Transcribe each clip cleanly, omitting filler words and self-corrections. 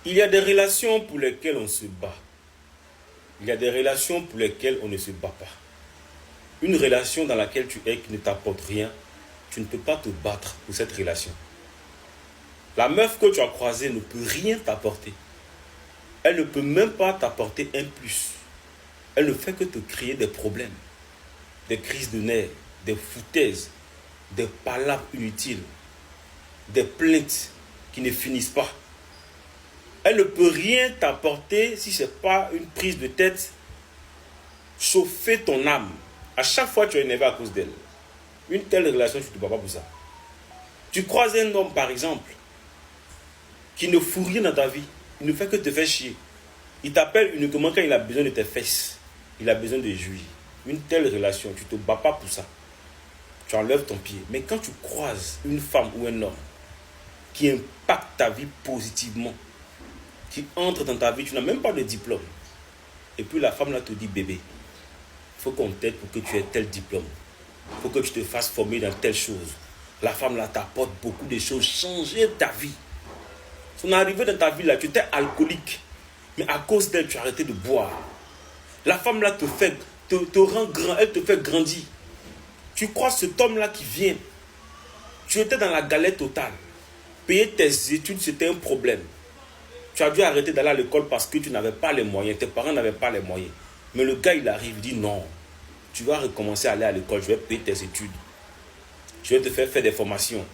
Il y a des relations pour lesquelles on se bat. Il y a des relations pour lesquelles on ne se bat pas. Une relation dans laquelle tu es qui ne t'apporte rien, tu ne peux pas te battre pour cette relation. La meuf que tu as croisée ne peut rien t'apporter. Elle ne peut même pas t'apporter un plus. Elle ne fait que te créer des problèmes, des crises de nerfs, des foutaises, des palabres inutiles, des plaintes qui ne finissent pas. Elle ne peut rien t'apporter si ce n'est pas une prise de tête, chauffer ton âme. À chaque fois, tu es énervé à cause d'elle. Une telle relation, tu ne te bats pas pour ça. Tu croises un homme, par exemple, qui ne fout rien dans ta vie. Il ne fait que te faire chier. Il t'appelle uniquement quand il a besoin de tes fesses. Il a besoin de jouir. Une telle relation, tu ne te bats pas pour ça. Tu enlèves ton pied. Mais quand tu croises une femme ou un homme qui impacte ta vie positivement, qui entre dans ta vie, tu n'as même pas de diplôme. Et puis la femme là te dit, bébé, il faut qu'on t'aide pour que tu aies tel diplôme. Il faut que tu te fasses former dans telle chose. La femme là t'apporte beaucoup de choses, changer ta vie. Son arrivée dans ta vie là, tu étais alcoolique. Mais à cause d'elle, tu as arrêté de boire. La femme là te rend grand, elle te fait grandir. Tu crois cet homme là qui vient. Tu étais dans la galère totale. Payer tes études, c'était un problème. Tu as dû arrêter d'aller à l'école parce que tu n'avais pas les moyens. Tes parents n'avaient pas les moyens. Mais le gars, il arrive, il dit non. Tu vas recommencer à aller à l'école, je vais payer tes études. Je vais te faire des formations.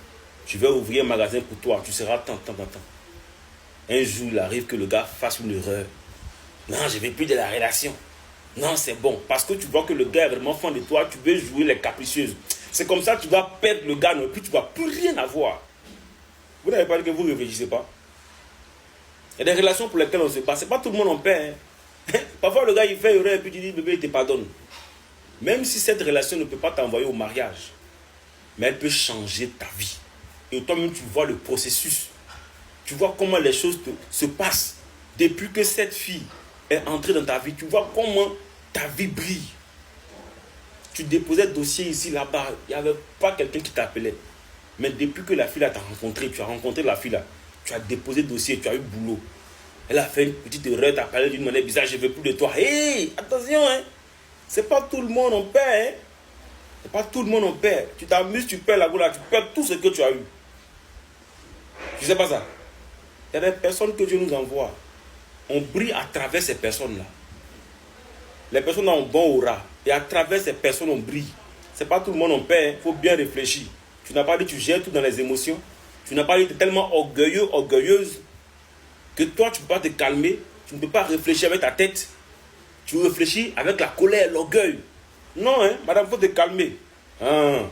Je vais ouvrir un magasin pour toi. Tu seras tant. Un jour, il arrive que le gars fasse une erreur. Non, je ne vais plus de la relation. Non, c'est bon. Parce que tu vois que le gars est vraiment fan de toi, tu veux jouer les capricieuses. C'est comme ça que tu vas perdre le gars, et puis tu ne vas plus rien avoir. Vous n'avez pas dit que vous ne réfléchissez pas? Il y a des relations pour lesquelles on se bat. Ce n'est pas tout le monde en paie. Hein. Parfois, le gars, il fait erreur et puis tu dis, bébé, il te pardonne. Même si cette relation ne peut pas t'envoyer au mariage, mais elle peut changer ta vie. Et toi-même, tu vois le processus. Tu vois comment les choses se passent. Depuis que cette fille est entrée dans ta vie, tu vois comment ta vie brille. Tu déposais dossier ici, là-bas. Il n'y avait pas quelqu'un qui t'appelait. Mais depuis que la fille t'a rencontré, tu as rencontré la fille là, tu as déposé dossier, tu as eu boulot. Elle a fait une petite erreur, tu as parlé d'une manière bizarre, je ne veux plus de toi. Hé, attention, hein. C'est pas tout le monde en paie. Hein. C'est pas tout le monde en paie. Tu t'amuses, tu perds la boule, tu perds tout ce que tu as eu. Tu sais pas ça? Il y a des personnes que Dieu nous envoie. On brille à travers ces personnes-là. Les personnes ont bon aura. Et à travers ces personnes, on brille. C'est pas tout le monde en paie. Il faut bien réfléchir. Tu n'as pas dit que tu gères tout dans les émotions. Tu n'as pas dit que tu es tellement orgueilleux, orgueilleuse, que toi, tu ne peux pas te calmer. Tu ne peux pas réfléchir avec ta tête. Tu réfléchis avec la colère, l'orgueil. Non, hein, madame, il faut te calmer. Hein.